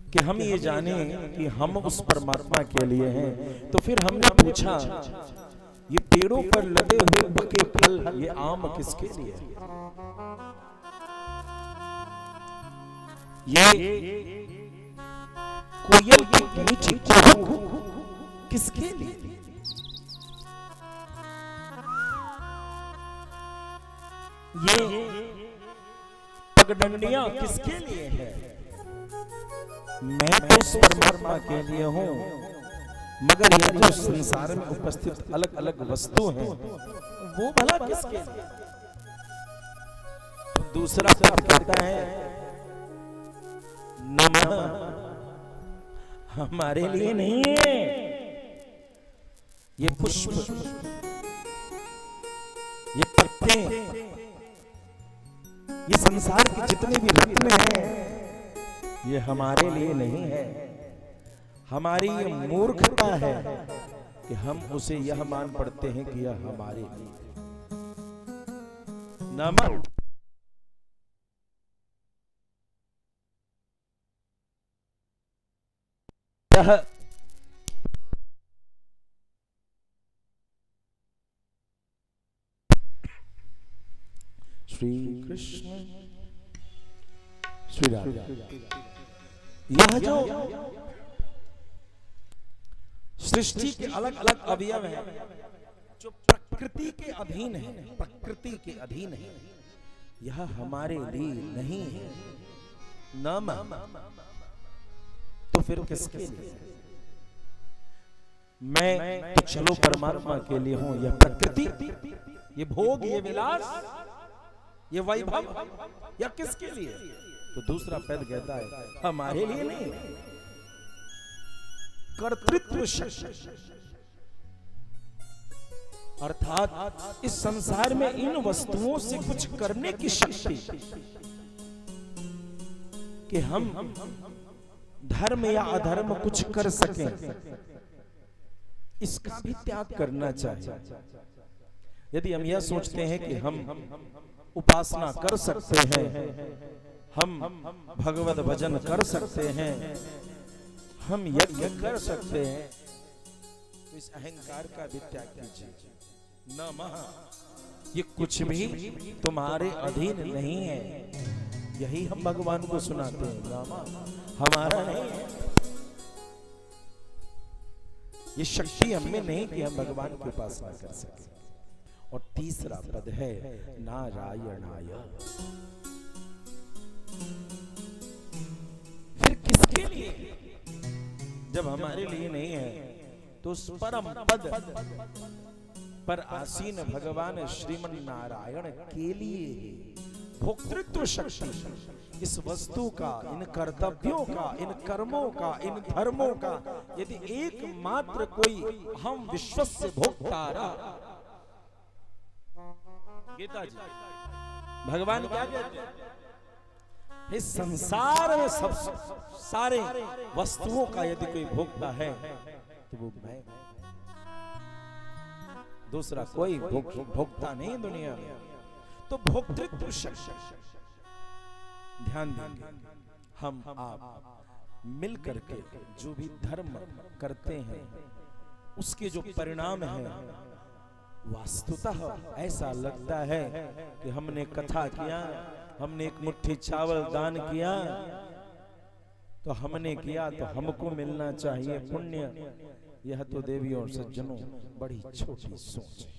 कि हम ये जाने कि हम उस परमात्मा के लिए हैं। तो फिर हमने पूछा, ये पेड़ों पर लगे हुए पके फल, ये आम किसके लिए है? ये कोयल की मीठी चुहक किसके लिए? ये पगडंडियां किसके लिए है? मैं तो उस परमात्मा के लिए हूं, मगर ये जो संसार में उपस्थित अलग अलग वस्तु हैं, वो भला किसके लिए? तो दूसरा क्या कहता है, नमः हमारे लिए नहीं है। ये पुष्प, ये पत्ते, ये संसार के जितने भी रत्न हैं, ये हमारे लिए नहीं है। हमारी ये मूर्खता है कि हम उसे यह मान पड़ते हैं कि यह हमारे लिए। नमः श्री कृष्ण श्री राम। यह जो सृष्टि के अलग अलग अवयव हैं, जो प्रकृति के अधीन है, प्रकृति के अधीन है, यह हमारे लिए नहीं है। नमः तो फिर किसके लिए? मैं तो चलो परमात्मा के लिए हूं। यह प्रकृति, ये भोग, ये विलास, ये वैभव, या किसके लिए? तो दूसरा पद कहता है, हमारे लिए नहीं। कर्तृत्व शक्ति, अर्थात इस संसार में इन वस्तुओं से कुछ करने की शक्ति, कि हम धर्म या अधर्म कुछ कर सकें, इसका भी त्याग करना चाहिए। यदि हम यह सोचते हैं कि हम उपासना कर सकते हैं, हम भगवत भजन कर सकते हैं, हम यज्ञ कर सकते हैं, तो इस अहंकार का भी त्याग कीजिए। नमः ये कुछ भी तुम्हारे अधीन नहीं है। यही हम भगवान को सुनाते हैं, नमः हमारा नहीं है। ये शक्ति हमें नहीं कि हम भगवान की उपासना कर सके। और तीसरा पद है नारायणाय। फिर किसके लिए? जब हमारे लिए नहीं है, तो उस परम पद पर आसीन भगवान श्रीमन नारायण के लिए भोक्तृत्व शक्ति, इस वस्तु का, इन कर्तव्यों का, इन कर्मों का, इन धर्मों का यदि एकमात्र कोई हम विश्वस्य भोक्तारा। गीता जी भगवान क्या कहते हैं? इस संसार में सब सारे वस्तुओं का यदि कोई भोक्ता है, तो वो मैं। दूसरा कोई भोक्ता नहीं दुनिया में। तो भोक्तृत्व शक्ति, ध्यान देंगे हम आप मिल करके जो भी धर्म करते हैं, उसके जो परिणाम है, वास्तुतः ऐसा लगता है कि हमने कथा किया, हमने एक मुट्ठी चावल दान किया, तो हमने किया तो हमको मिलना चाहिए पुण्य। यह तो देवियों और सज्जनों बड़ी छोटी सोच है।